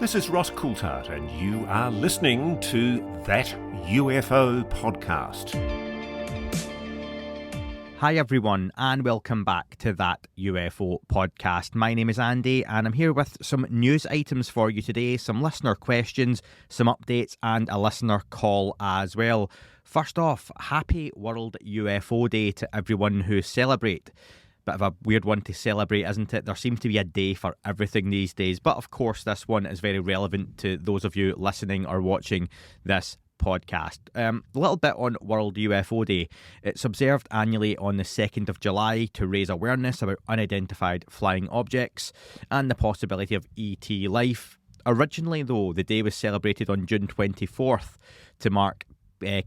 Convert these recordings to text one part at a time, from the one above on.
this is Ross Coulthart, and you are listening to That UFO Podcast. Hi everyone, and welcome back to That UFO Podcast. My name is Andy, and I'm here with some news items for you today, some listener questions, some updates, and a listener call as well. First off, happy World UFO Day to everyone who celebrate. Bit of a weird one to celebrate, isn't it? There seems to be a day for everything these days, but of course this one is very relevant to those of you listening or watching this podcast. A little bit on World UFO Day. It's observed annually on the 2nd of July to raise awareness about unidentified flying objects and the possibility of ET life. Originally, though, the day was celebrated on June 24th to mark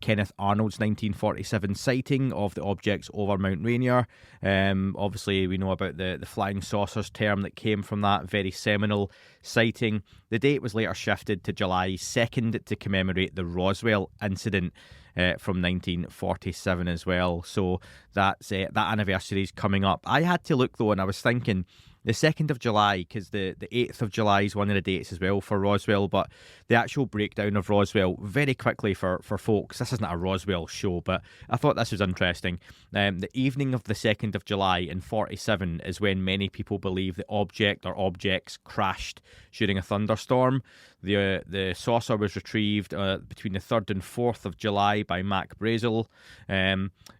Kenneth Arnold's 1947 sighting of the objects over Mount Rainier. Obviously, we know about the flying saucers term that came from that very seminal sighting. The date was later shifted to July 2nd to commemorate the Roswell incident from 1947 as well. So that's that anniversary is coming up. I had to look though, and I was thinking the 2nd of July, because the 8th of July is one of the dates as well for Roswell, but the actual breakdown of Roswell, very quickly for folks, this isn't a Roswell show, but I thought this was interesting. The evening of the 2nd of July in 47 is when many people believe the object or objects crashed during a thunderstorm. The saucer was retrieved between the 3rd and 4th of July by Mac Brazel.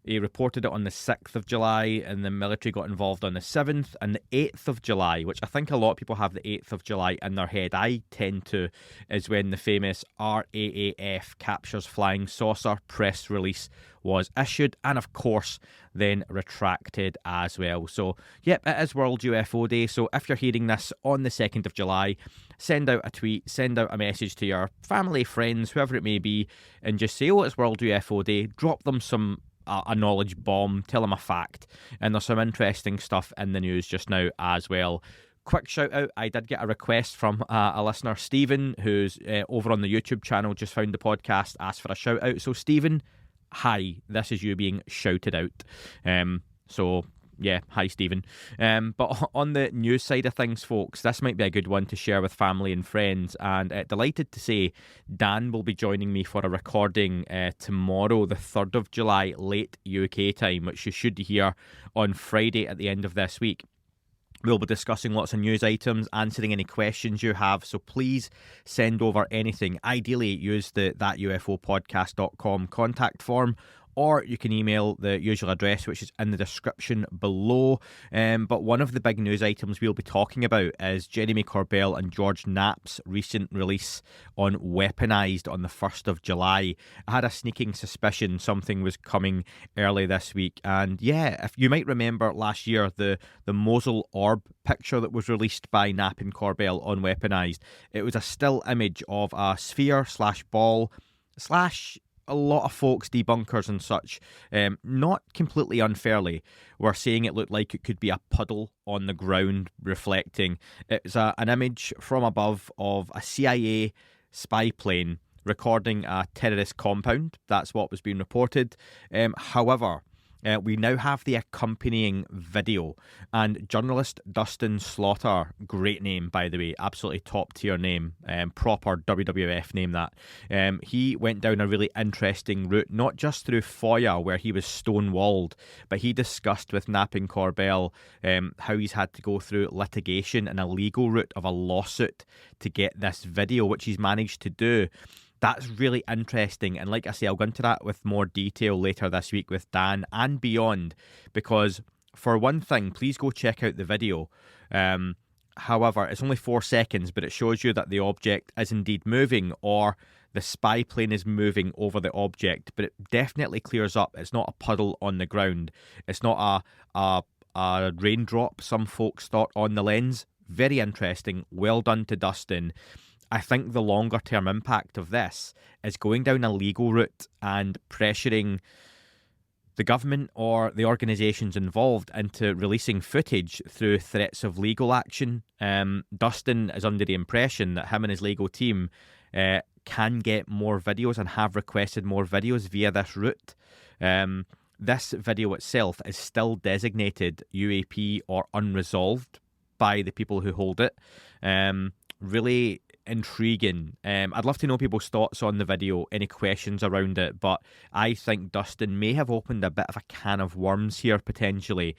He reported it on the 6th of July, and the military got involved on the 7th, and the 8th of July, which I think a lot of people have the 8th of July in their head, I tend to, is when the famous RAAF Captures Flying Saucer press release was issued, and of course then retracted as well. So yep, it is World UFO Day, so if you're hearing this on the 2nd of July, send out a tweet, send out a message to your family, friends, whoever it may be, and just say, oh, it's World UFO Day. Drop them a knowledge bomb, tell them a fact, and there's some interesting stuff in the news just now as well. Quick shout out, I did get a request from a listener, Stephen, who's over on the YouTube channel, just found the podcast, asked for a shout out. So Stephen, hi, this is you being shouted out. So yeah, hi Stephen. But on the news side of things, folks, this might be a good one to share with family and friends, and delighted to say Dan will be joining me for a recording tomorrow, the 3rd of July, late UK time, which you should hear on Friday at the end of this week. We'll be discussing lots of news items, answering any questions you have, so please send over anything. Ideally, use the thatufopodcast.com contact form, or you can email the usual address, which is in the description below. But one of the big news items we'll be talking about is Jeremy Corbell and George Knapp's recent release on Weaponized on the 1st of July. I had a sneaking suspicion something was coming early this week. And yeah, if you might remember last year, the Mosul orb picture that was released by Knapp and Corbell on Weaponized, it was a still image of a sphere / ball / a lot of folks, debunkers and such, not completely unfairly, were saying it looked like it could be a puddle on the ground reflecting. It's an image from above of a CIA spy plane recording a terrorist compound. That's what was being reported. However, we now have the accompanying video, and journalist Dustin Slaughter, great name by the way, absolutely top tier name, proper WWF name that, he went down a really interesting route, not just through FOIA where he was stonewalled, but he discussed with Knapp and Corbell how he's had to go through litigation and a legal route of a lawsuit to get this video, which he's managed to do. That's really interesting, and like I say, I'll go into that with more detail later this week with Dan and beyond, because for one thing, please go check out the video. However, it's only 4 seconds, but it shows you that the object is indeed moving, or the spy plane is moving over the object, but it definitely clears up. It's not a puddle on the ground. It's not a raindrop some folks thought on the lens. Very interesting. Well done to Dustin. I think the longer term impact of this is going down a legal route and pressuring the government or the organisations involved into releasing footage through threats of legal action. Dustin is under the impression that him and his legal team can get more videos and have requested more videos via this route. This video itself is still designated UAP or unresolved by the people who hold it. Really intriguing. I'd love to know people's thoughts on the video, any questions around it, but I think Dustin may have opened a bit of a can of worms here, potentially,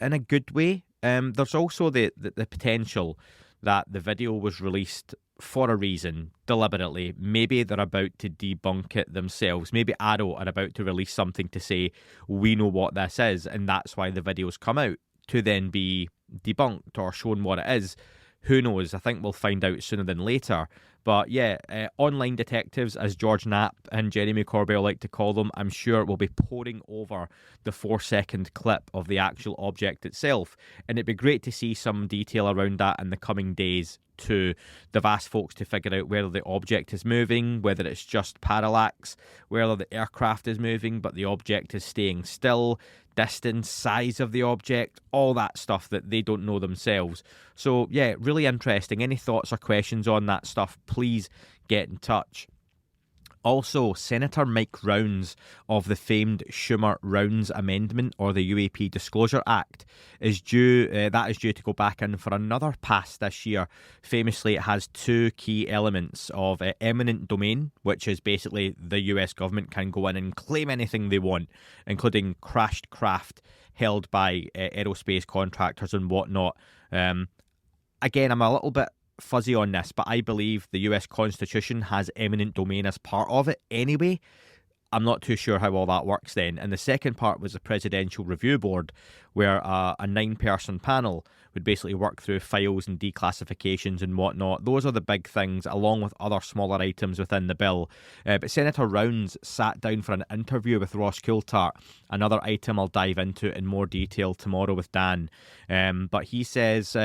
in a good way. There's also the potential that the video was released for a reason, deliberately. Maybe they're about to debunk it themselves. Maybe Arrow are about to release something to say, we know what this is, and that's why the video's come out, to then be debunked or shown what it is. Who knows? I think we'll find out sooner than later. But yeah, online detectives, as George Knapp and Jeremy Corbell like to call them, I'm sure will be poring over the 4-second clip of the actual object itself. And it'd be great to see some detail around that in the coming days too. They've asked folks to figure out whether the object is moving, whether it's just parallax, whether the aircraft is moving but the object is staying still, distance, size of the object, all that stuff that they don't know themselves. So yeah, really interesting. Any thoughts or questions on that stuff, please get in touch. Also, Senator Mike Rounds of the famed Schumer-Rounds Amendment, or the UAP Disclosure Act, is due to go back in for another pass this year. Famously, it has two key elements of eminent domain, which is basically the US government can go in and claim anything they want, including crashed craft held by aerospace contractors and whatnot. Again, I'm a little bit fuzzy on this, but I believe the US Constitution has eminent domain as part of it anyway. I'm not too sure how all that works then. And the second part was the Presidential Review Board, where a 9-person panel would basically work through files and declassifications and whatnot. Those are the big things, along with other smaller items within the bill. But Senator Rounds sat down for an interview with Ross Coulthart, another item I'll dive into in more detail tomorrow with Dan. But he says...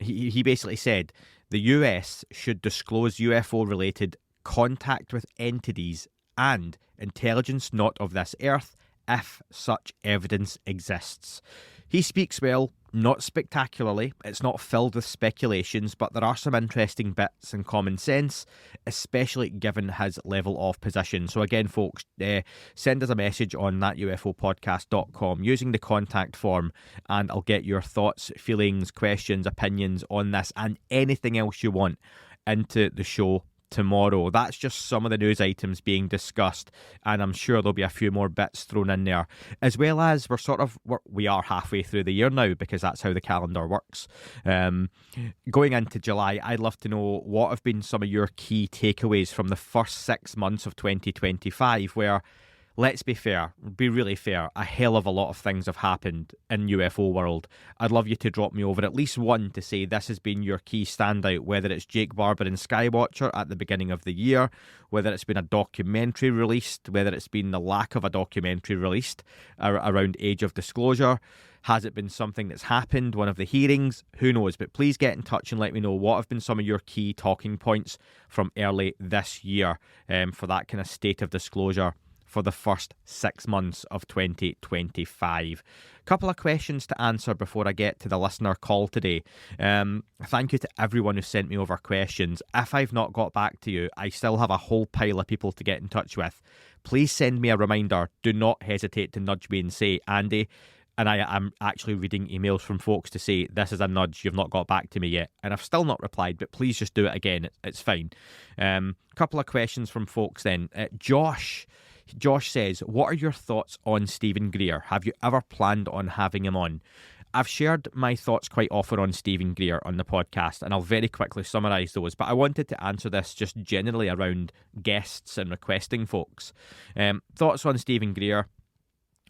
He basically said the US should disclose UFO-related contact with entities and intelligence not of this earth if such evidence exists. He speaks well, not spectacularly. It's not filled with speculations, but there are some interesting bits and common sense, especially given his level of position. So again, folks, send us a message on that ufopodcast.com using the contact form, and I'll get your thoughts, feelings, questions, opinions on this and anything else you want into the show tomorrow. That's just some of the news items being discussed, and I'm sure there'll be a few more bits thrown in there, as well as we are halfway through the year now, because that's how the calendar works. Going into July, I'd love to know what have been some of your key takeaways from the first 6 months of 2025, where, let's be really fair, a hell of a lot of things have happened in UFO world. I'd love you to drop me over at least one to say this has been your key standout, whether it's Jake Barber and Skywatcher at the beginning of the year, whether it's been a documentary released, whether it's been the lack of a documentary released around Age of Disclosure. Has it been something that's happened, one of the hearings? Who knows? But please get in touch and let me know what have been some of your key talking points from early this year for that kind of state of disclosure for the first 6 months of 2025. A couple of questions to answer before I get to the listener call today. Thank you to everyone who sent me over questions. If I've not got back to you, I still have a whole pile of people to get in touch with. Please send me a reminder. Do not hesitate to nudge me and say, Andy, and I am actually reading emails from folks to say, this is a nudge, you've not got back to me yet. And I've still not replied, but please just do it again. It's fine. Couple of questions from folks then. Josh says, what are your thoughts on Stephen Greer? Have you ever planned on having him on? I've shared my thoughts quite often on Stephen Greer on the podcast, and I'll very quickly summarise those, but I wanted to answer this just generally around guests and requesting folks. Thoughts on Stephen Greer?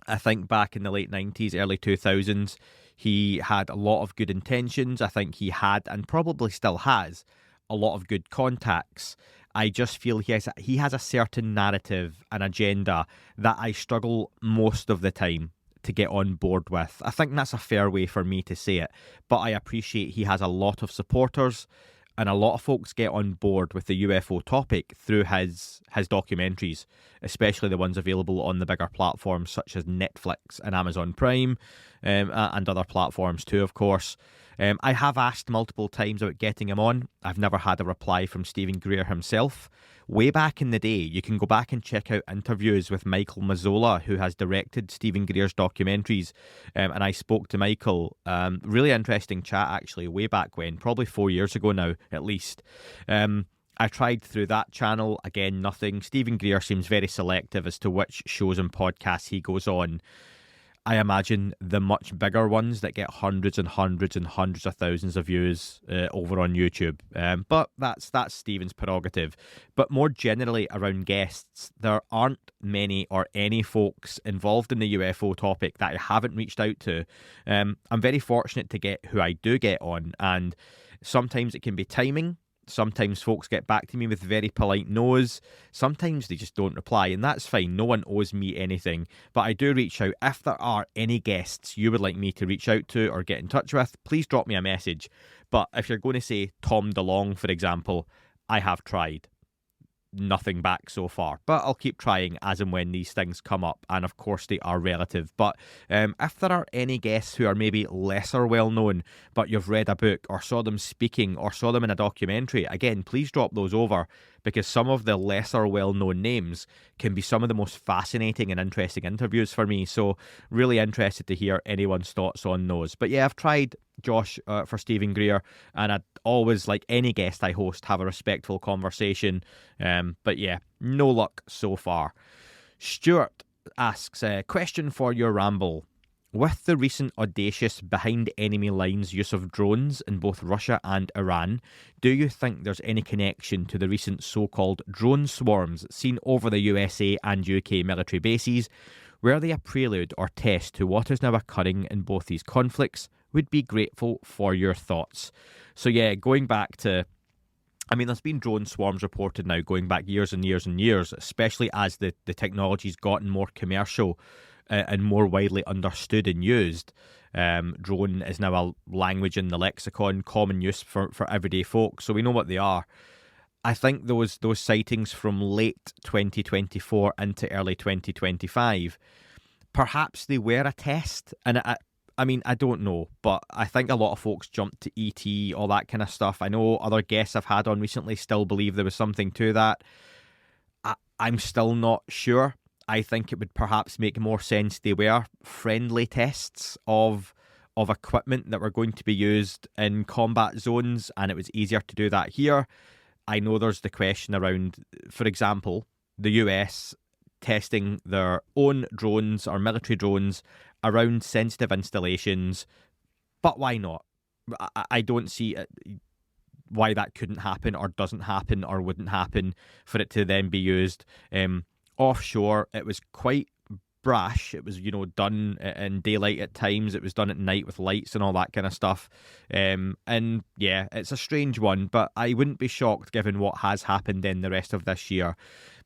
I think back in the late 90s, early 2000s, he had a lot of good intentions. I think he had, and probably still has, a lot of good contacts. I just feel he has a certain narrative and agenda that I struggle most of the time to get on board with. I think that's a fair way for me to say it, but I appreciate he has a lot of supporters, and a lot of folks get on board with the UFO topic through his documentaries, especially the ones available on the bigger platforms such as Netflix and Amazon Prime, and other platforms too, of course. I have asked multiple times about getting him on. I've never had a reply from Stephen Greer himself. way back in the day, you can go back and check out interviews with Michael Mazzola, who has directed Stephen Greer's documentaries. And I spoke to Michael. Really interesting chat, actually, way back when, probably 4 years ago now, at least. I tried through that channel. Again, nothing. Stephen Greer seems very selective as to which shows and podcasts he goes on. I imagine the much bigger ones that get hundreds and hundreds and hundreds of thousands of views over on YouTube. But that's Stephen's prerogative. But more generally around guests, there aren't many or any folks involved in the UFO topic that I haven't reached out to. I'm very fortunate to get who I do get on, and sometimes it can be timing. Sometimes folks get back to me with very polite no's. Sometimes they just don't reply, and that's fine. No one owes me anything. But I do reach out. If there are any guests you would like me to reach out to or get in touch with, please drop me a message. But if you're going to say Tom DeLonge, for example, I have tried. Nothing back so far, but I'll keep trying as and when these things come up, and of course they are relative. But if there are any guests who are maybe lesser well known, but you've read a book or saw them speaking or saw them in a documentary, again, please drop those over, because some of the lesser well known names can be some of the most fascinating and interesting interviews for me. So really interested to hear anyone's thoughts on those. But yeah, I've tried Josh for Stephen Greer, and I'd always, like any guest I host, have a respectful conversation. But yeah, no luck so far. Stuart asks, question for your ramble. With the recent audacious behind enemy lines use of drones in both Russia and Iran, do you think there's any connection to the recent so-called drone swarms seen over the USA and UK military bases? Were they a prelude or test to what is now occurring in both these conflicts? Would be grateful for your thoughts. So yeah, going back to, I mean, there's been drone swarms reported now going back years and years and years, especially as the technology's gotten more commercial and more widely understood and used. Drone is now a language in the lexicon, common use for everyday folk, so we know what they are. I think those sightings from late 2024 into early 2025, perhaps they were a test, and I mean, I don't know, but I think a lot of folks jumped to ET, all that kind of stuff. I know other guests I've had on recently still believe there was something to that. I'm still not sure. I think it would perhaps make more sense they were friendly tests of equipment that were going to be used in combat zones, and it was easier to do that here. I know there's the question around, for example, the US testing their own drones or military drones around sensitive installations, but why not? I don't see why that couldn't happen or doesn't happen or wouldn't happen for it to then be used offshore. It was quite brash. It was, done in daylight at times. It was done at night with lights and all that kind of stuff. And yeah, it's a strange one, but I wouldn't be shocked given what has happened in the rest of this year.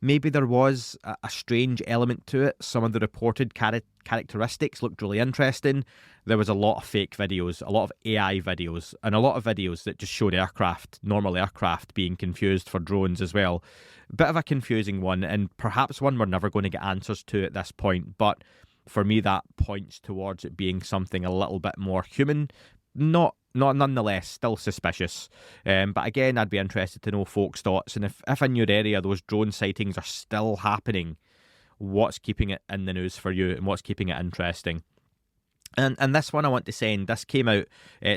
Maybe there was a strange element to it. Some of the reported characteristics looked really interesting. There was a lot of fake videos, a lot of AI videos, and a lot of videos that just showed normal aircraft being confused for drones as well. Bit of a confusing one, and perhaps one we're never going to get answers to at this point, but for me that points towards it being something a little bit more human. Not nonetheless, still suspicious. But again, I'd be interested to know folks' thoughts, and if in your area those drone sightings are still happening, what's keeping it in the news for you and what's keeping it interesting? And this one I want to send, this came out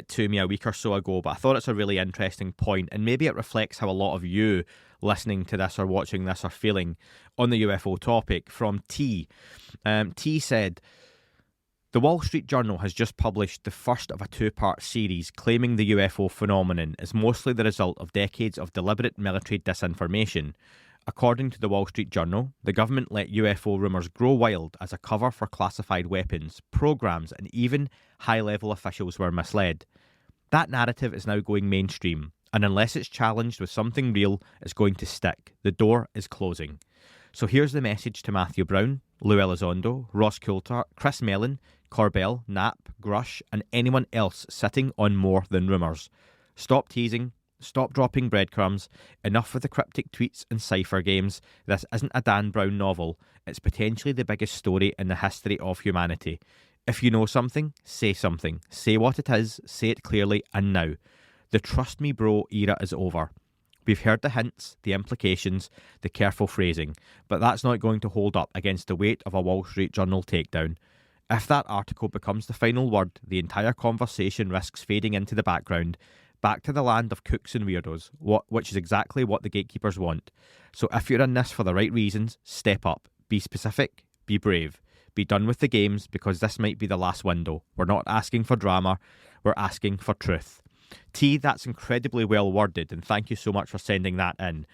to me a week or so ago, but I thought it's a really interesting point, and maybe it reflects how a lot of you listening to this or watching this are feeling on the UFO topic, from T. T said, the Wall Street Journal has just published the first of a two-part series claiming the UFO phenomenon is mostly the result of decades of deliberate military disinformation. According to the Wall Street Journal, the government let UFO rumours grow wild as a cover for classified weapons, programs, and even high-level officials were misled. That narrative is now going mainstream, and unless it's challenged with something real, it's going to stick. The door is closing. So here's the message to Matthew Brown, Lou Elizondo, Ross Coulthart, Chris Mellon, Corbell, Knapp, Grush, and anyone else sitting on more than rumours. Stop teasing. Stop dropping breadcrumbs. Enough with the cryptic tweets and cipher games. This isn't a Dan Brown novel. It's potentially the biggest story in the history of humanity. If you know something, say something. Say what it is, say it clearly, and now. The trust me bro era is over. We've heard the hints, the implications, the careful phrasing, but that's not going to hold up against the weight of a Wall Street Journal takedown. If that article becomes the final word, the entire conversation risks fading into the background, back to the land of kooks and weirdos, which is exactly what the gatekeepers want. So if you're in this for the right reasons, step up, be specific, be brave, be done with the games, because this might be the last window. We're not asking for drama, we're asking for truth. T, that's incredibly well worded, and thank you so much for sending that in.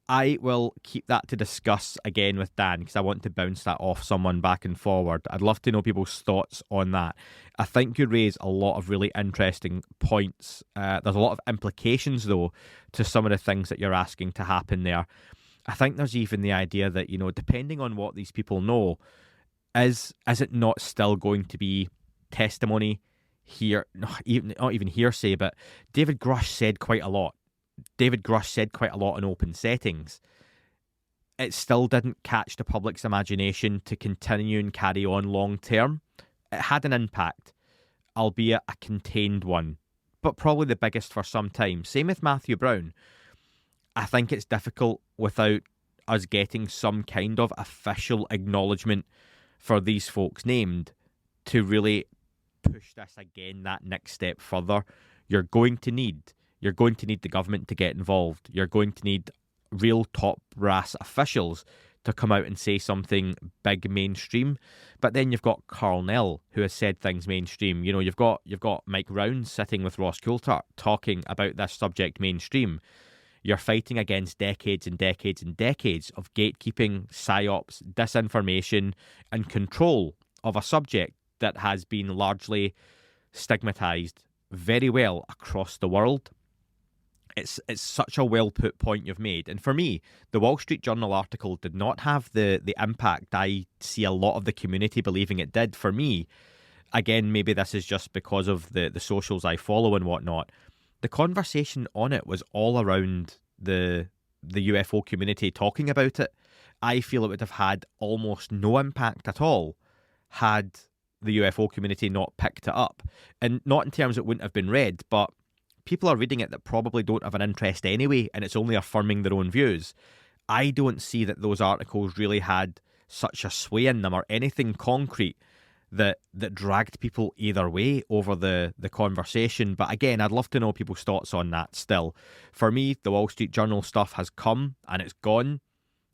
I will keep that to discuss again with Dan, because I want to bounce that off someone back and forward. I'd love to know people's thoughts on that. I think you raise a lot of really interesting points. There's a lot of implications, though, to some of the things that you're asking to happen there. I think there's even the idea that, depending on what these people know, is it not still going to be testimony here? Not even hearsay, but David Grush said quite a lot. David Grush said quite a lot in open settings. It still didn't catch the public's imagination to continue and carry on long term. It had an impact, albeit a contained one, but probably the biggest for some time. Same with Matthew Brown. I think it's difficult without us getting some kind of official acknowledgement for these folks named to really push this again that next step further. You're going to need the government to get involved. You're going to need real top brass officials to come out and say something big mainstream. But then you've got Carl Nell, who has said things mainstream. You've got Mike Rounds sitting with Ross Coulthart talking about this subject mainstream. You're fighting against decades and decades and decades of gatekeeping, psyops, disinformation, and control of a subject that has been largely stigmatized very well across the world. It's such a well put point you've made. And for me, the Wall Street Journal article did not have the impact I see a lot of the community believing it did. For me, again, maybe this is just because of the socials I follow and whatnot. The conversation on it was all around the UFO community talking about it. I feel it would have had almost no impact at all had the UFO community not picked it up. And not in terms it wouldn't have been read, but people are reading it that probably don't have an interest anyway, and it's only affirming their own views. I don't see that those articles really had such a sway in them or anything concrete that dragged people either way over the conversation. But again, I'd love to know people's thoughts on that still. For me, the Wall Street Journal stuff has come and it's gone,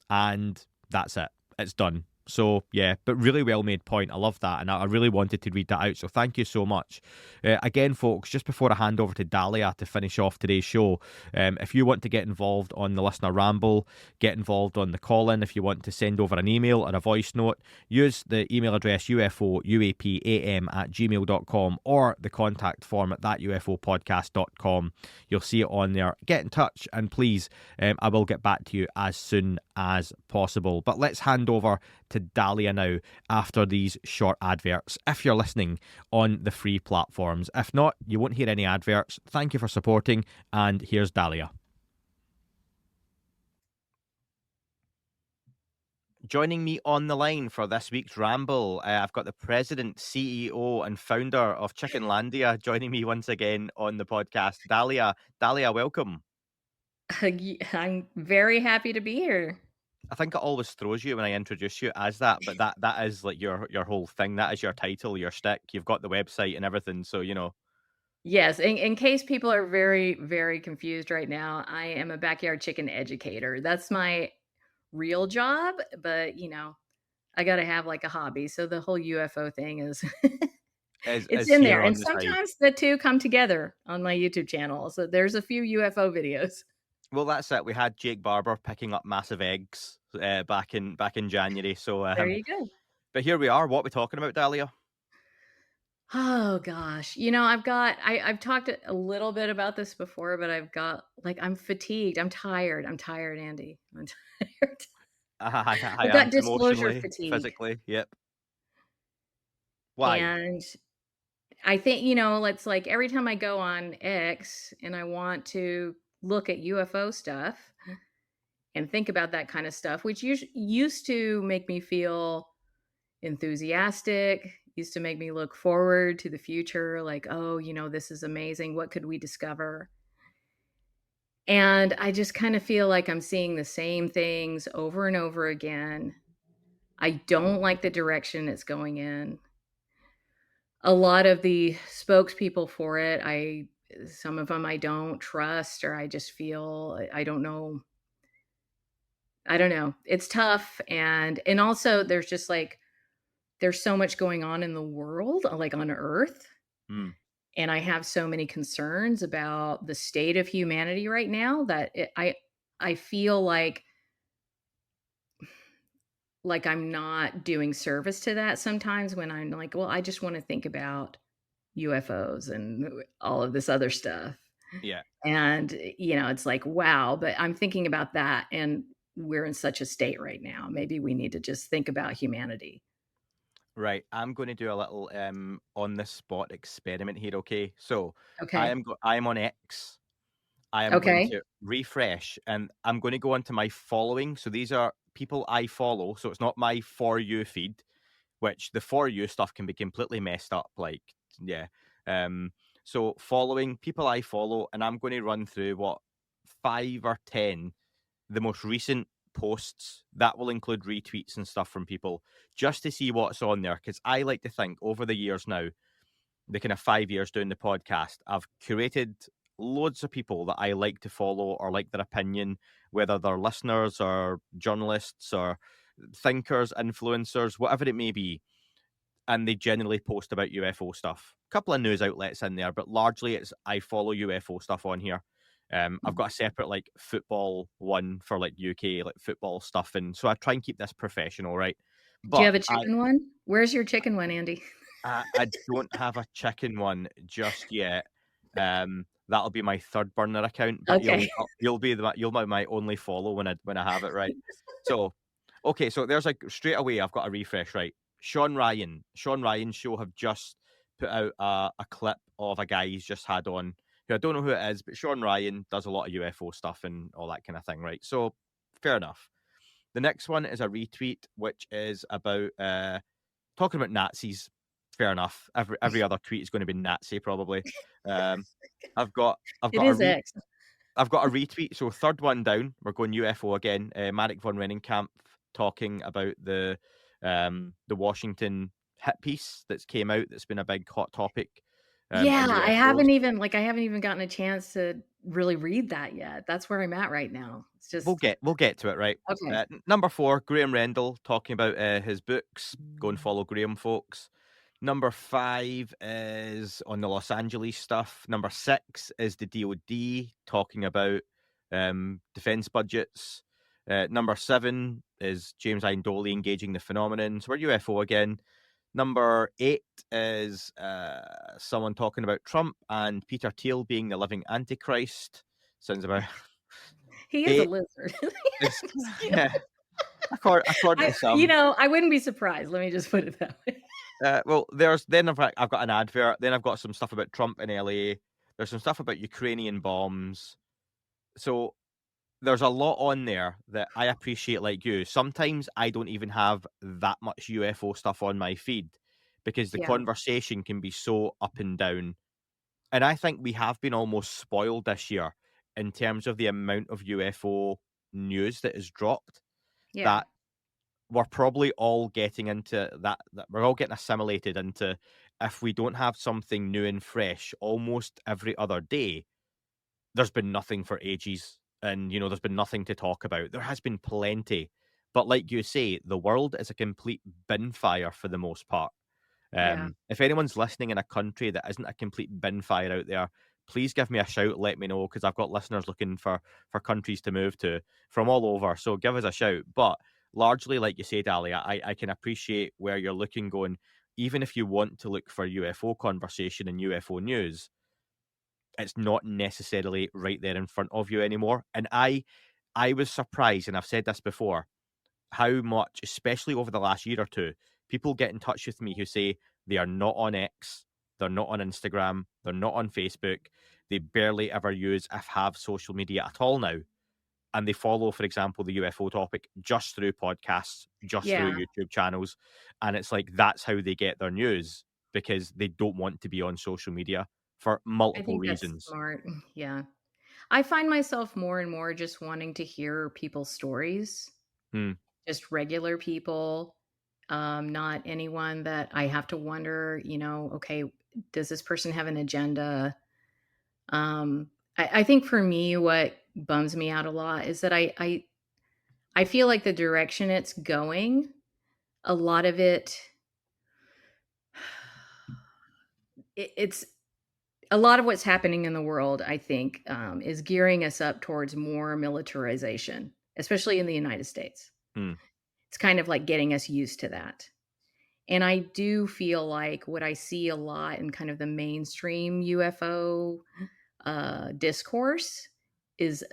and that's it. It's done. So, yeah, but really well made point. I love that, and I really wanted to read that out, so thank you so much. Again, folks, just before I hand over to Dahlia to finish off today's show, if you want to get involved on the listener ramble, get involved on the call-in, if you want to send over an email or a voice note, use the email address ufouapam@gmail.com or the contact form at thatufopodcast.com. You'll see it on there. Get in touch, and please, I will get back to you as soon as possible. But let's hand over to Dahlia now after these short adverts, if you're listening on the free platforms. If not, you won't hear any adverts. Thank you for supporting, and here's Dahlia. Joining me on the line for this week's Ramble, I've got the president, CEO and founder of Chickenlandia joining me once again on the podcast. Dahlia, welcome. I'm very happy to be here. I think it always throws you when I introduce you as that, but that is like your whole thing. That is your title, your shtick. You've got the website and everything, so Yes, in case people are very, very confused right now, I am a backyard chicken educator. That's my real job, but I got to have like a hobby. So the whole UFO thing is it's in there. And sometimes the two come together on my YouTube channel. So there's a few UFO videos. Well, that's it. We had Jake Barber picking up massive eggs back in January. So there you go. But here we are. What are we talking about, Dahlia? Oh gosh. I've talked a little bit about this before, but I'm fatigued. I'm tired, Andy. I'm tired. I've got disclosure fatigue. Physically, yep. Why? And I think, it's like every time I go on X and I want to look at UFO stuff and think about that kind of stuff, which used to make me feel enthusiastic, used to make me look forward to the future, like, oh, this is amazing. What could we discover? And I just kind of feel like I'm seeing the same things over and over again. I don't like the direction it's going in. A lot of the spokespeople for it, some of them I don't trust, or I just feel I don't know. I don't know. It's tough, and also there's just like there's so much going on in the world, like on Earth, Mm. and I have so many concerns about the state of humanity right now that I feel like I'm not doing service to that sometimes when I'm like, well, I just want to think about UFOs and all of this other stuff. Yeah. And, it's like, wow, but I'm thinking about that and we're in such a state right now. Maybe we need to just think about humanity. Right. I'm going to do a little on the spot experiment here. Okay. So Okay. I am on X. I am going Okay. to refresh and I'm going to go onto my following. So these are people I follow. So it's not my For You feed, which the For You stuff can be completely messed up. Like, yeah. Um, so following people I follow, and I'm going to run through what 5 or 10 the most recent posts that will include retweets and stuff from people just to see what's on there. Because I like to think over the years now, the kind of 5 years doing the podcast, I've curated loads of people that I like to follow or like their opinion, whether they're listeners or journalists or thinkers, influencers, whatever it may be. And they generally post about UFO stuff. A couple of news outlets in there, but largely it's I follow UFO stuff on here. I've got a separate like football one for like UK like football stuff, and so I try and keep this professional, right? Do you But have a chicken one? Where's your chicken one, Andy? I don't have a chicken one just yet. That'll be my third burner account, but Okay. you'll be my only follow when I have it, right. So okay, so there's like straight away I've got a refresh, right. Sean Ryan's show have just put out a clip of a guy he's just had on who I don't know who it is, but Sean Ryan does a lot of UFO stuff and all that kind of thing, right? So fair enough. The next one is a retweet, which is about talking about Nazis. Fair enough. Every other tweet is going to be Nazi probably. Um, I've It got a is X. I've got a retweet. So third one down, we're going UFO again. Marek von Rennenkamp talking about the Washington hit piece that's came out. That's been a big hot topic Yeah, on UFOs. I haven't even gotten a chance to really read that yet. That's where I'm at right now. It's just We'll get to it, right? okay. Number 4, Graham Rendell talking about his books. Go and follow Graham, folks. Number 5 is on the Los Angeles stuff. Number 6 is the DoD talking about defense budgets. Number 7 is James Indoli engaging the phenomenon. So we're UFO again. Number 8 is someone talking about Trump and Peter Thiel being the living Antichrist. Sounds about He is a 8 lizard. is Just kidding. yeah, according to some. I wouldn't be surprised. Let me just put it that way. Well, there's then I've got an advert. Then I've got some stuff about Trump in LA. There's some stuff about Ukrainian bombs. So there's a lot on there that I appreciate, like you. Sometimes I don't even have that much UFO stuff on my feed because the Yeah. conversation can be so up and down. And I think we have been almost spoiled this year in terms of the amount of UFO news that is dropped. Yeah. That we're probably all getting into that we're all getting assimilated into if we don't have something new and fresh almost every other day, there's been nothing for ages. And there's been nothing to talk about. There has been plenty. But like you say, the world is a complete bin fire for the most part. Yeah. If anyone's listening in a country that isn't a complete bin fire out there, please give me a shout. Let me know because I've got listeners looking for countries to move to from all over. So give us a shout. But largely, like you said, Ali, I can appreciate where you're looking. Going, even if you want to look for UFO conversation and UFO news, it's not necessarily right there in front of you anymore. And I was surprised, and I've said this before, how much, especially over the last year or two, people get in touch with me who say they are not on X, they're not on Instagram, they're not on Facebook, they barely ever use, if have, social media at all now. And they follow, for example, the UFO topic just through podcasts, just through Yeah. YouTube channels. And it's like that's how they get their news because they don't want to be on social media for I multiple think that's reasons. smart. Yeah. I find myself more and more just wanting to hear people's stories, Hmm. just regular people, not anyone that I have to wonder, okay, does this person have an agenda? I think for me, what bums me out a lot is that I feel like the direction it's going, a lot of it's a lot of what's happening in the world, I think, is gearing us up towards more militarization, especially in the United States. Hmm. It's kind of like getting us used to that. And I do feel like what I see a lot in kind of the mainstream UFO discourse is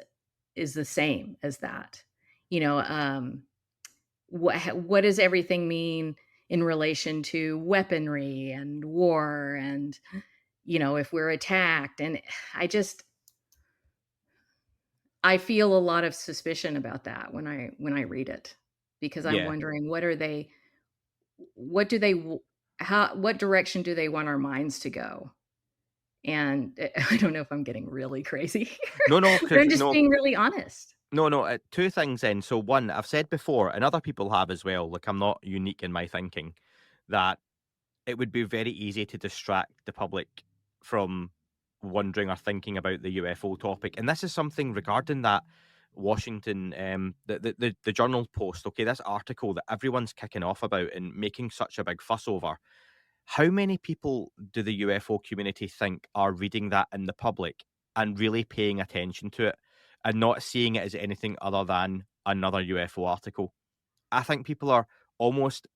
is the same as that. You know, what does everything mean in relation to weaponry and war and if we're attacked? And I just I feel a lot of suspicion about that when I read it, because I'm Yeah. wondering what do they w- how what direction do they want our minds to go? And I don't know if I'm getting really crazy No, no, but I'm because just no, being really honest. no, no. Two things then. So one, I've said before, and other people have as well. Like I'm not unique in my thinking that it would be very easy to distract the public from wondering or thinking about the UFO topic. And this is something regarding that Washington, the journal post. Okay, this article that everyone's kicking off about and making such a big fuss over. How many people do the UFO community think are reading that in the public and really paying attention to it and not seeing it as anything other than another UFO article? I think people are almost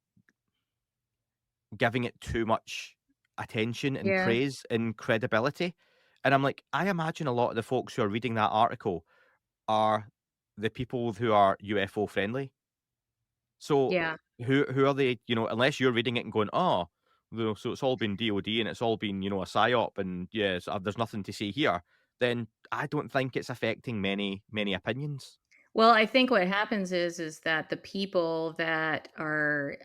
giving it too much attention and Yeah. praise and credibility. And I'm like, I imagine a lot of the folks who are reading that article are the people who are UFO friendly. So Yeah. who are they? Unless you're reading it and going, oh, so it's all been DOD and it's all been a psyop, and yeah, so there's nothing to see here. Then I don't think it's affecting many opinions. Well, I think what happens is that the people that are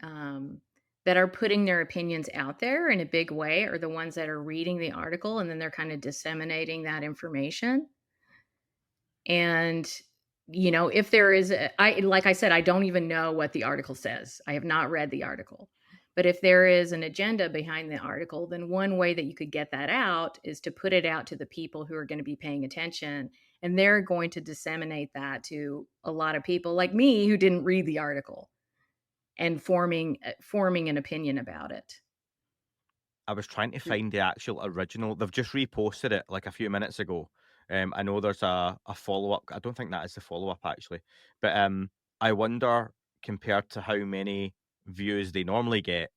putting their opinions out there in a big way are the ones that are reading the article, and then they're kind of disseminating that information. And if there is I like I said, I don't even know what the article says. I have not read the article. But if there is an agenda behind the article, then one way that you could get that out is to put it out to the people who are going to be paying attention, and they're going to disseminate that to a lot of people like me who didn't read the article and forming an opinion about it. I was trying to find the actual original. They've just reposted it like a few minutes ago. I know there's a follow up. I don't think that is the follow up actually, but I wonder compared to how many views they normally get,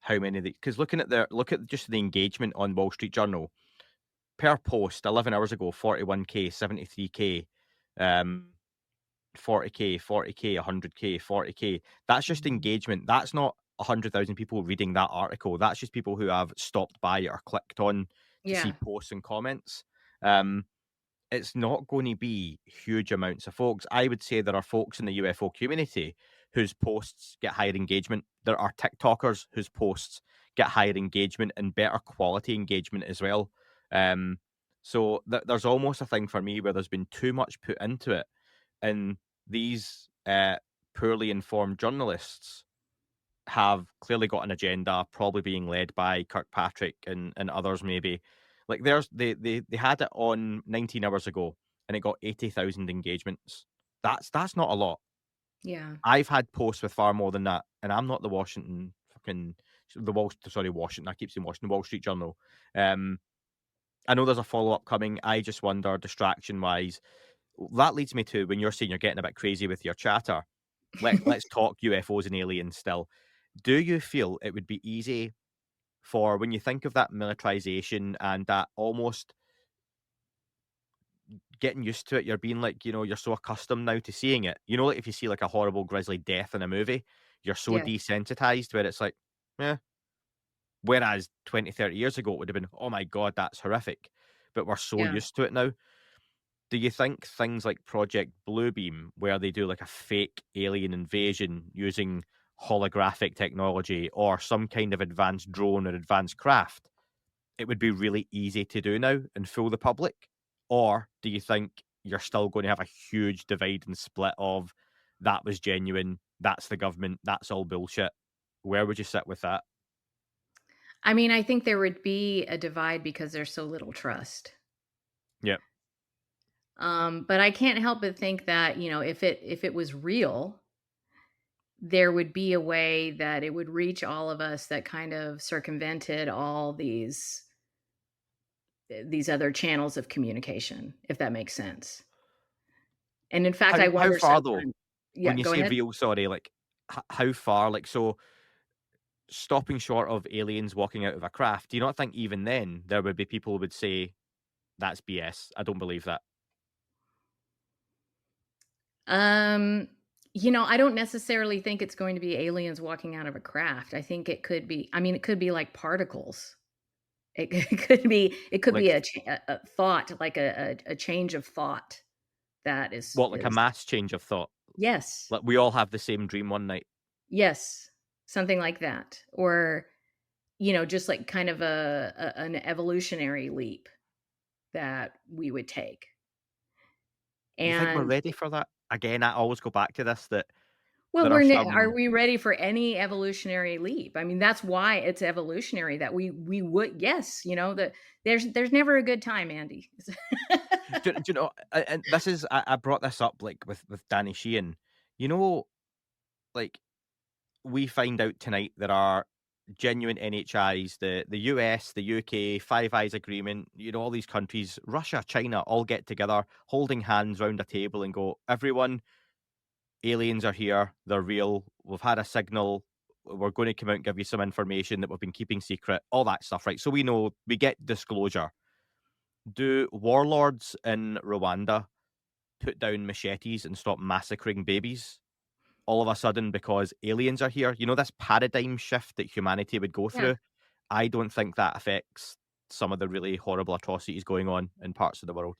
how many because look at just the engagement on Wall Street Journal per post 11 hours ago, 41K, 73K, um, 40K, 40K, 100K, 40K. That's just Mhm. engagement. That's not 100,000 people reading that article. That's just people who have stopped by or clicked on to see Yeah. posts and comments. Um, it's not going to be huge amounts of folks. I would say there are folks in the UFO community whose posts get higher engagement. There are TikTokers whose posts get higher engagement and better quality engagement as well. Um, so there's almost a thing for me where there's been too much put into it, and these poorly informed journalists have clearly got an agenda, probably being led by Kirkpatrick and others maybe. Like they had it on 19 hours ago and it got 80,000 engagements. That's not a lot. Yeah. I've had posts with far more than that, and I'm not the Washington fucking the Wall sorry Washington. I keep saying Washington Wall Street Journal. Um, I know there's a follow up coming. I just wonder, distraction wise, that leads me to when you're saying you're getting a bit crazy with your chatter. Let's talk UFOs and aliens still. Do you feel it would be easy for when you think of that militarization and that almost getting used to it, you're being like, you're so accustomed now to seeing it. Like if you see like a horrible grisly death in a movie, you're so Yeah. desensitized where it's like, yeah. Whereas 20, 30 years ago, it would have been, oh my God, that's horrific. But we're so Yeah. used to it now. Do you think things like Project Bluebeam, where they do like a fake alien invasion using holographic technology or some kind of advanced drone or advanced craft, it would be really easy to do now and fool the public? Or do you think you're still going to have a huge divide and split of that was genuine, that's the government, that's all bullshit? Where would you sit with that? I mean, I think there would be a divide because there's so little trust. Yeah. But I can't help but think that, if it was real, there would be a way that it would reach all of us that kind of circumvented all these other channels of communication, if that makes sense. And in fact, I How wonder far though? sometimes. Yeah, When you go say ahead. real, sorry, like how far? Like, so stopping short of aliens walking out of a craft, do you not think even then there would be people who would say that's BS? I don't believe that. Um, I don't necessarily think it's going to be aliens walking out of a craft. I think it could be, it could be like particles. It it could be Like a thought, like a change of thought that is what? Like a is mass change of thought? yes. Like we all have the same dream one night. Yes. Something like that. Or, just like kind of an evolutionary leap that we would take. You think we're And ready for that? Again, I always go back to this that well, there are are some. we ready for any evolutionary leap? I mean, that's why it's evolutionary that we would, yes, that there's never a good time, Andy. Do you know? And this is I brought this up like with Danny Sheehan. You know, like we find out tonight there are genuine NHIs, the US, the UK, Five Eyes Agreement, all these countries, Russia, China, all get together, holding hands round a table and go, everyone, aliens are here, they're real, we've had a signal, we're going to come out and give you some information that we've been keeping secret, all that stuff, right? So we know, we get disclosure. Do warlords in Rwanda put down machetes and stop massacring babies all of a sudden because aliens are here? This paradigm shift that humanity would go Yeah. through, I don't think that affects some of the really horrible atrocities going on in parts of the world.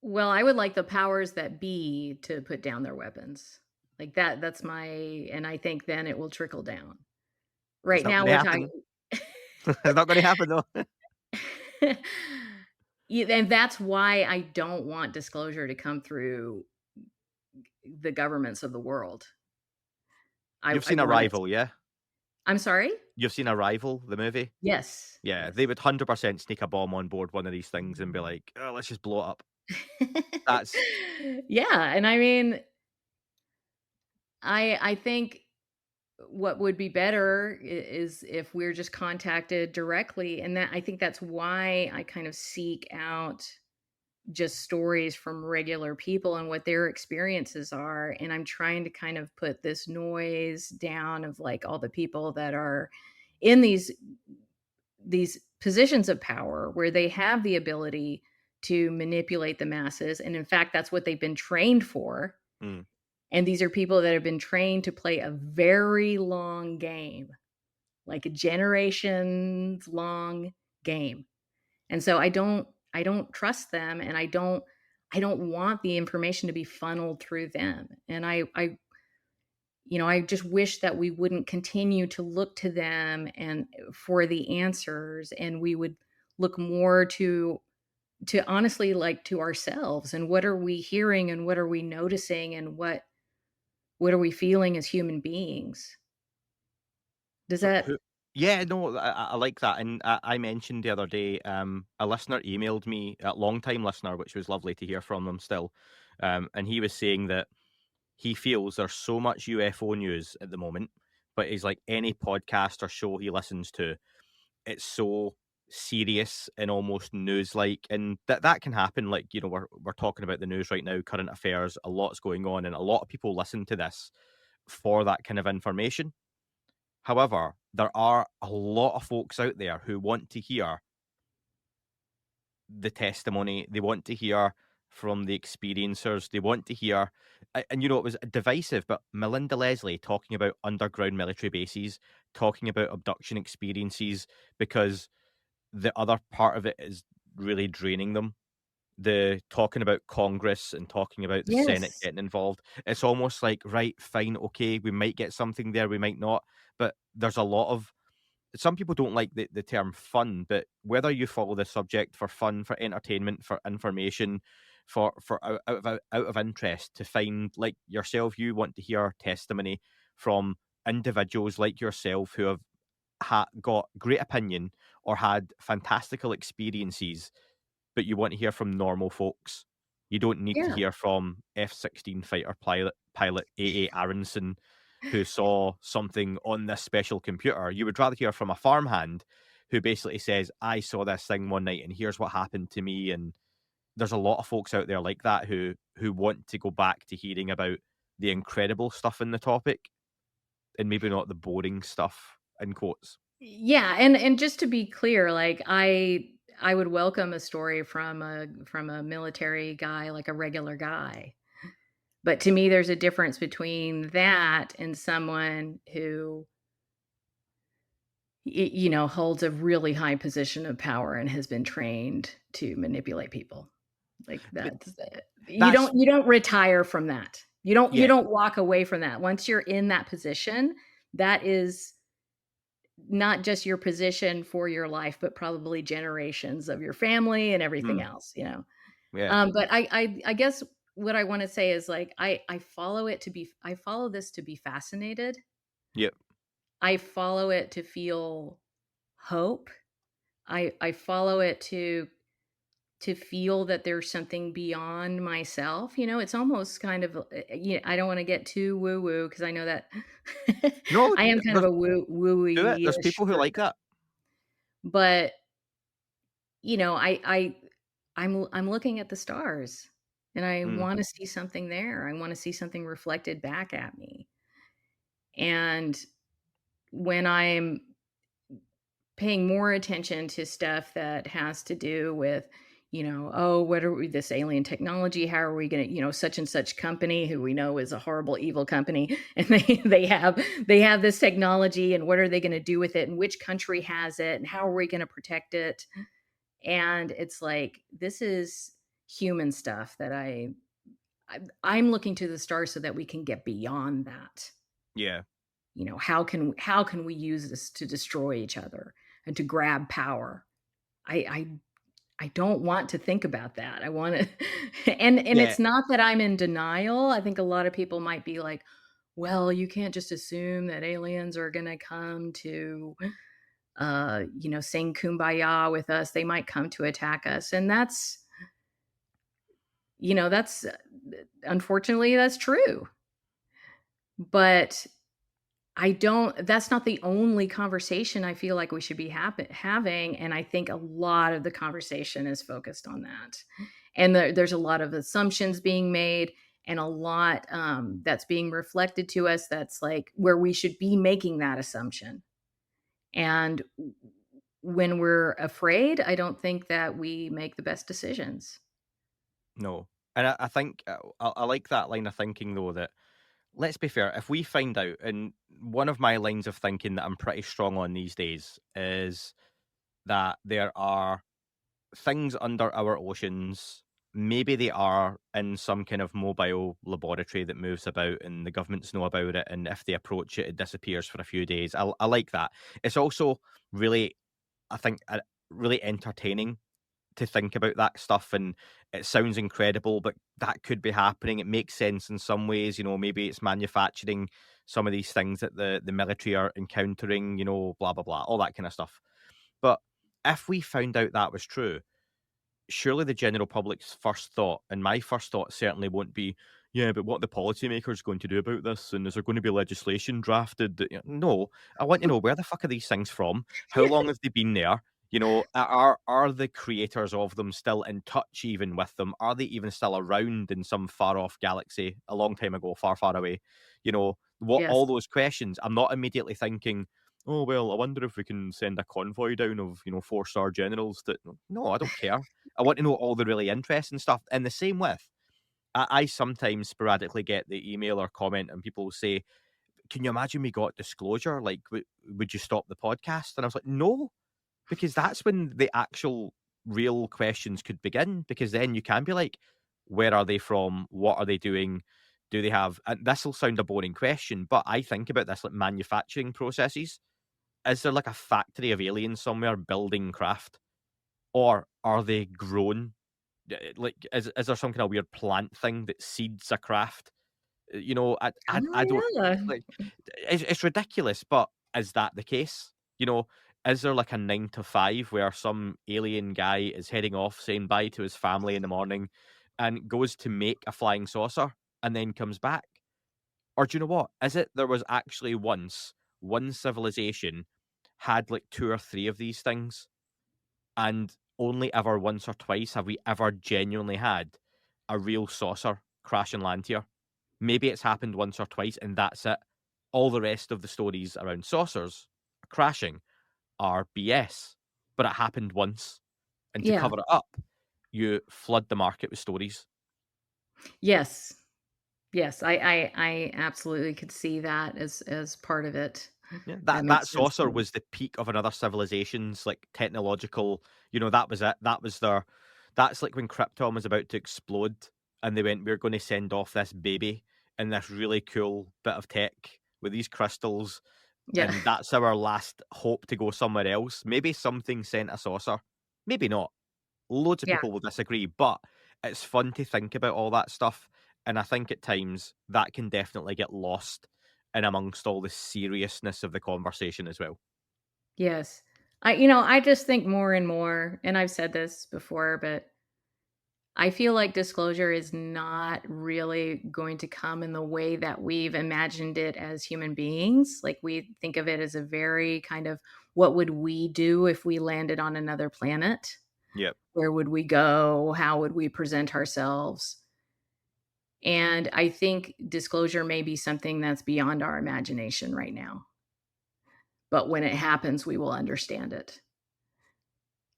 Well, I would like the powers that be to put down their weapons. Like that's my, and I think then it will trickle down. It's Right not now going to we're happen. talking. It's not going to happen, though. Yeah, and that's why I don't want disclosure to come through the governments of the world. You've I seen want it. Arrival, yeah? I'm sorry? You've seen Arrival, the movie? Yes. Yeah, Yes. they would 100% sneak a bomb on board one of these things and be like, oh, let's just blow it up. That's Yeah, and I mean, I think what would be better is if we're just contacted directly, and that I think that's why I kind of seek out just stories from regular people and what their experiences are, and I'm trying to kind of put this noise down of like all the people that are in these positions of power where they have the ability to manipulate the masses, and in fact that's what they've been trained for. mm, And these are people that have been trained to play a very long game, like a generations long game. And so I don't trust them, and I don't want the information to be funneled through them. And I just wish that we wouldn't continue to look to them and for the answers, and we would look more to honestly like to ourselves, and what are we hearing and what are we noticing and what are we feeling as human beings? Does that? who, yeah, no, I like that. And I mentioned the other day, a listener emailed me, a long-time listener, which was lovely to hear from them still. And he was saying that he feels there's so much UFO news at the moment, but he's like any podcast or show he listens to, it's so serious and almost news-like, and that can happen. Like we're talking about the news right now, current affairs, a lot's going on, and a lot of people listen to this for that kind of information. However, there are a lot of folks out there who want to hear the testimony. They want to hear from the experiencers. They want to hear, and it was divisive, but Melinda Leslie talking about underground military bases, talking about abduction experiences, because the other part of it is really draining them. The talking about Congress and talking about the Senate Yes. getting involved. It's almost like, right, fine, okay, we might get something there, we might not. But there's a lot of some people don't like the term fun, but whether you follow the subject for fun, for entertainment, for information, for out of interest, to find, like yourself, you want to hear testimony from individuals like yourself who have got great opinion or had fantastical experiences, but you want to hear from normal folks. You don't need to Yeah. hear from F-16 fighter pilot A.A. Aronson who saw something on this special computer. You would rather hear from a farmhand who basically says, I saw this thing one night and here's what happened to me. And there's a lot of folks out there like that who want to go back to hearing about the incredible stuff in the topic and maybe not the boring stuff, in quotes. Yeah, and just to be clear, like I would welcome a story from a military guy, like a regular guy. But to me, there's a difference between that and someone who, holds a really high position of power and has been trained to manipulate people. Like But that's that's you don't retire from that. You yeah, don't walk away from that. Once you're in that position, that is not just your position for your life, but probably generations of your family and everything mm, else, yeah, But I guess what I want to say is like I follow this to be fascinated. yep, I follow it to feel hope. I follow it to feel that there's something beyond myself. It's almost kind of I don't want to get too woo woo because I know that no, I am kind of there's a do it. woo There's ish people who like that. but I'm looking at the stars and I Mm, want to see something there. I want to see something reflected back at me. And when I'm paying more attention to stuff that has to do with, oh, what are we, this alien technology? How are we going to, such and such company who we know is a horrible, evil company, and they have this technology, and what are they going to do with it, and which country has it, and how are we going to protect it? And it's like, this is human stuff that I'm looking to the stars so that we can get beyond that. yeah, How can we use this to destroy each other and to grab power? I don't want to think about that. I want to and yeah. it's not that I'm in denial. I think a lot of people might be like, well, you can't just assume that aliens are going to come to sing kumbaya with us. They might come to attack us. And that's unfortunately that's true. But that's not the only conversation I feel like we should be having. And I think a lot of the conversation is focused on that. And there's a lot of assumptions being made and a lot that's being reflected to us that's like where we should be making that assumption. And when we're afraid, I don't think that we make the best decisions. No, and I think I like that line of thinking though. That let's be fair, if we find out, and one of my lines of thinking that I'm pretty strong on these days is that there are things under our oceans. Maybe they are in some kind of mobile laboratory that moves about and the governments know about it. And if they approach it, it disappears for a few days. I like that. It's also really, I think, really entertaining to think about that stuff. And it sounds incredible, but that could be happening. It makes sense in some ways. Maybe it's manufacturing some of these things that the military are encountering, blah, blah, blah, all that kind of stuff. But if we found out that was true, surely the general public's first thought, and my first thought certainly won't be, yeah, but what are the policymakers going to do about this? And is there going to be legislation drafted? No, I want to know, where the fuck are these things from? How long have they been there? Are the creators of them still in touch even with them? Are they even still around in some far off galaxy a long time ago, far, far away? What Yes. all those questions. I'm not immediately thinking, oh, well, I wonder if we can send a convoy down of, 4-star generals that, no, I don't care. I want to know all the really interesting stuff. And the same with, I sometimes sporadically get the email or comment and people say, can you imagine we got disclosure? Like, would you stop the podcast? And I was like, no, because that's when the actual real questions could begin. Because then you can be like, where are they from? What are they doing? Do they have, and this will sound a boring question, but I think about this like manufacturing processes. is there like a factory of aliens somewhere building craft, or are they grown? Like, is there some kind of weird plant thing that seeds a craft? You know, I don't Oh, yeah. like. It's ridiculous, but is that the case? You know, is there like a 9 to 5 where some alien guy is heading off saying bye to his family in the morning and goes to make a flying saucer and then comes back? Or do you know what? Is it there was actually once one civilization had like 2 or 3 of these things, and only ever once or twice have we ever genuinely had a real saucer crash and land here? Maybe it's happened once or twice and that's it. All the rest of the stories around saucers crashing are BS, but it happened once. And to Yeah. cover it up, you flood the market with stories. Yes. Yes, I absolutely could see that as part of it. Yeah, That that makes sense to saucer me. was the peak of another civilization's like technological. That was it. That was their. That's like when Krypton was about to explode, and they went, "We're going to send off this baby and this really cool bit of tech with these crystals, Yeah. and that's our last hope to go somewhere else." Maybe something sent a saucer, maybe not. Loads of Yeah. people will disagree, but it's fun to think about all that stuff. And I think at times that can definitely get lost in amongst all the seriousness of the conversation as well. Yes. I just think more and more, and I've said this before, but I feel like disclosure is not really going to come in the way that we've imagined it as human beings. Like we think of it as a very kind of what would we do if we landed on another planet? Yep. Where would we go? How would we present ourselves? And I think disclosure may be something that's beyond our imagination right now. But when it happens, we will understand it.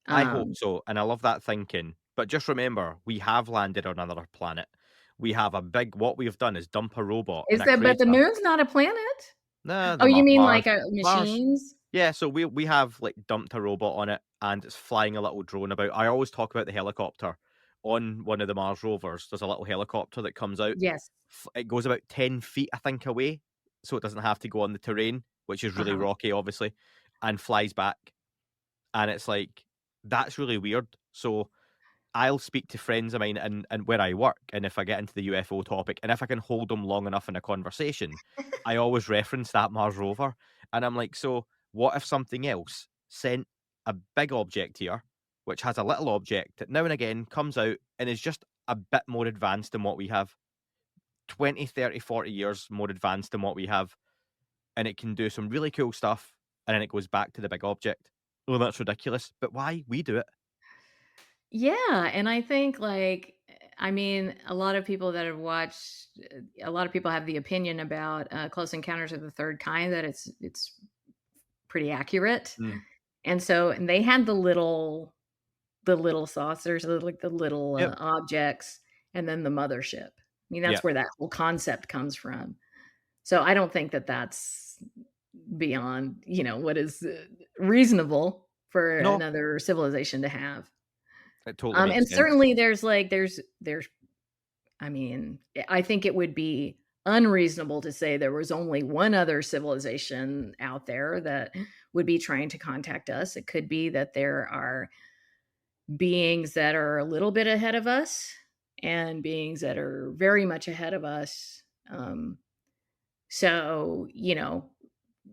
I hope Um, so. And I love that thinking. But just remember, we have landed on another planet. We have what we've done is dump a robot in is a that but the crater. moon's not a planet? Nah, Oh, the you mean Mars. like, Mars. machines? Yeah, so we have like dumped a robot on it and it's flying a little drone about. I always talk about the helicopter on one of the Mars rovers. There's a little helicopter that comes out. Yes. It goes about 10 feet, I think, away, so it doesn't have to go on the terrain, which is really Uh-huh. rocky, obviously, and flies back. And it's like, that's really weird. So I'll speak to friends of mine and where I work, and if I get into the UFO topic, and if I can hold them long enough in a conversation, I always reference that Mars rover. And I'm like, so what if something else sent a big object here, which has a little object that now and again comes out and is just a bit more advanced than what we have? 20, 30, 40 years more advanced than what we have, and it can do some really cool stuff, and then it goes back to the big object. Oh, that's ridiculous. But why? We do it. Yeah, and I think, like, I mean, a lot of people that have watched a lot of people have the opinion about, Close Encounters of the Third Kind that it's pretty accurate. Mm. And they had the little saucers, the little, Yep. objects, and then the mothership. I mean, that's Yep. where that whole concept comes from. So I don't think that that's beyond, what is, reasonable for No, another civilization to have. it totally makes And sense. certainly there's I mean, I think it would be unreasonable to say there was only one other civilization out there that would be trying to contact us. It could be that there are beings that are a little bit ahead of us and beings that are very much ahead of us. So,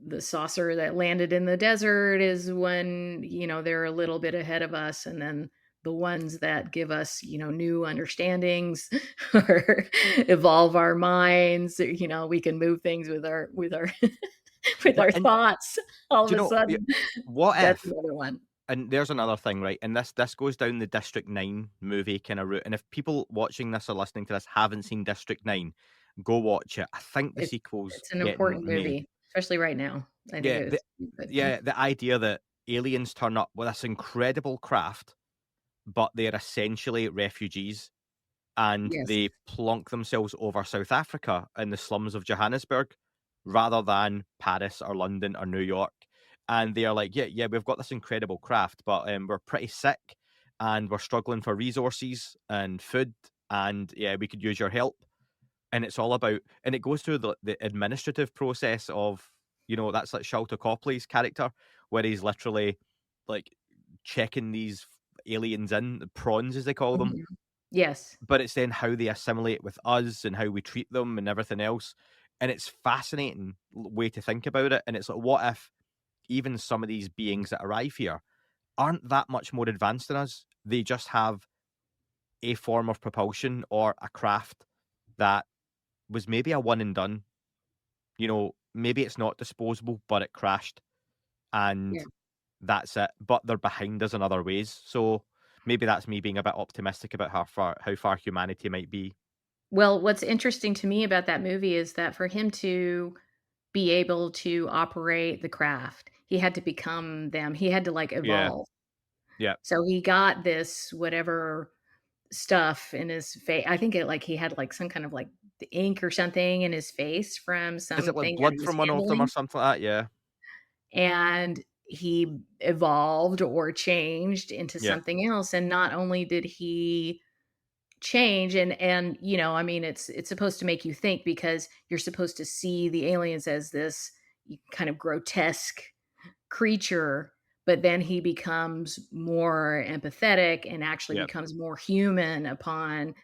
the saucer that landed in the desert is when, they're a little bit ahead of us. And then the ones that give us, new understandings or evolve our minds, we can move things with our with But our and thoughts all do of you a know sudden. what That's if? another one. And there's another thing, right? And this goes down the District 9 movie kind of route. And if people watching this or listening to this haven't seen District 9, go watch it. I think the It's sequel's it's an getting important made. movie, especially right now. I think Yeah, it was good. the idea that aliens turn up with this incredible craft, but they're essentially refugees, and Yes. they plonk themselves over South Africa in the slums of Johannesburg rather than Paris or London or New York. And they are like, yeah, we've got this incredible craft, but we're pretty sick and we're struggling for resources and food. And yeah, we could use your help. And it's all about, and it goes through the administrative process of You know, that's like Sholto Copley's character, where he's literally like checking these aliens in, the prawns as they call them. Mhm. Yes. But it's then how they assimilate with us and how we treat them and everything else. And it's fascinating way to think about it. And it's like, what if even some of these beings that arrive here aren't that much more advanced than us? They just have a form of propulsion or a craft that was maybe a one and done. You know, maybe it's not disposable, but it crashed and Yeah. that's it. But they're behind us in other ways. So maybe that's me being a bit optimistic about how far humanity might be. Well, what's interesting to me about that movie is that for him to be able to operate the craft, he had to become them. He had to, like, Yeah. evolve. Yeah. So he got this whatever stuff in his face. I think he had, like, some kind of, like, the ink or something in his face from Is it like something that he blood was from one of them or handling, something like that? Yeah. and he evolved or changed into Yeah. something else, and not only did he change and I mean, it's supposed to make you think because you're supposed to see the aliens as this kind of grotesque creature, but then he becomes more empathetic and actually Yeah. becomes more human upon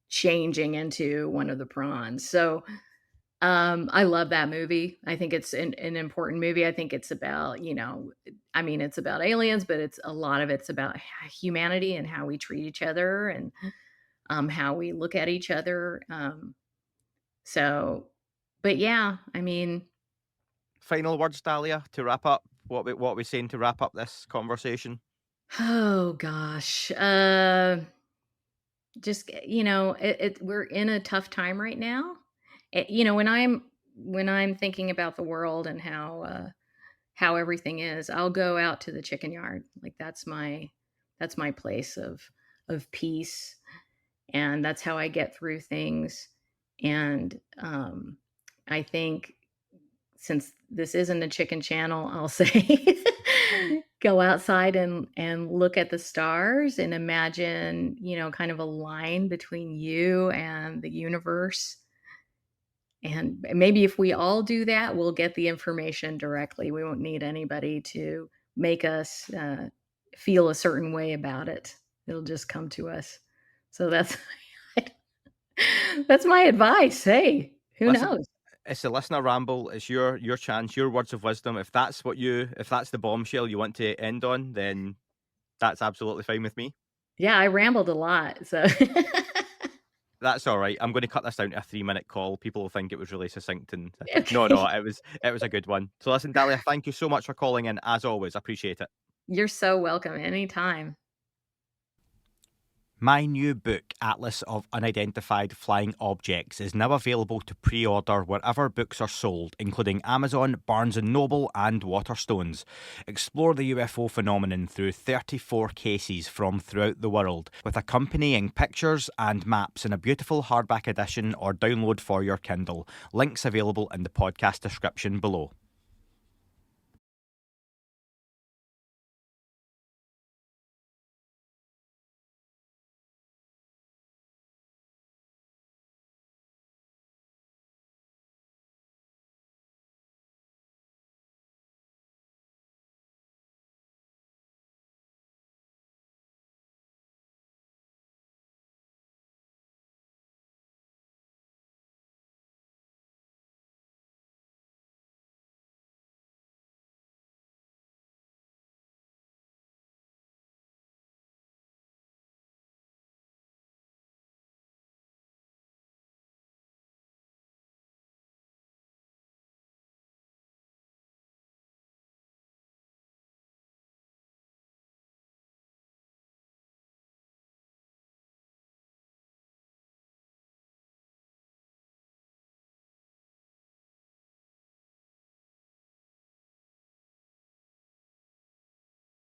changing into one of the prawns. So I love that movie. I think it's an important movie. I think it's about, I mean, it's about aliens, but it's a lot of it's about humanity and how we treat each other and how we look at each other. So, but yeah, I mean, Final words, Dahlia, to wrap up. What we saying to wrap up this conversation? oh gosh, just we're in a tough time right now. When I'm thinking about the world and how everything is, I'll go out to the chicken yard. Like that's my place of peace, and that's how I get through things. And I think since this isn't a chicken channel, I'll say go outside and look at the stars and imagine, kind of a line between you and the universe. And maybe if we all do that, we'll get the information directly. We won't need anybody to make us feel a certain way about it. It'll just come to us. So that's that's my advice. Hey, who Listen, knows? it's a listener ramble. It's your chance, your words of wisdom. If that's the bombshell you want to end on, then that's absolutely fine with me. Yeah, I rambled a lot. So That's all right. I'm going to cut this down to a 3-minute call. People will think it was really succinct, and no, okay. it was a good one. So listen, Dahlia, thank you so much for calling in. As always, appreciate it. You're so welcome anytime. My new book, Atlas of Unidentified Flying Objects, is now available to pre-order wherever books are sold, including Amazon, Barnes & Noble and Waterstones. Explore the UFO phenomenon through 34 cases from throughout the world, with accompanying pictures and maps in a beautiful hardback edition or download for your Kindle. Links available in the podcast description below.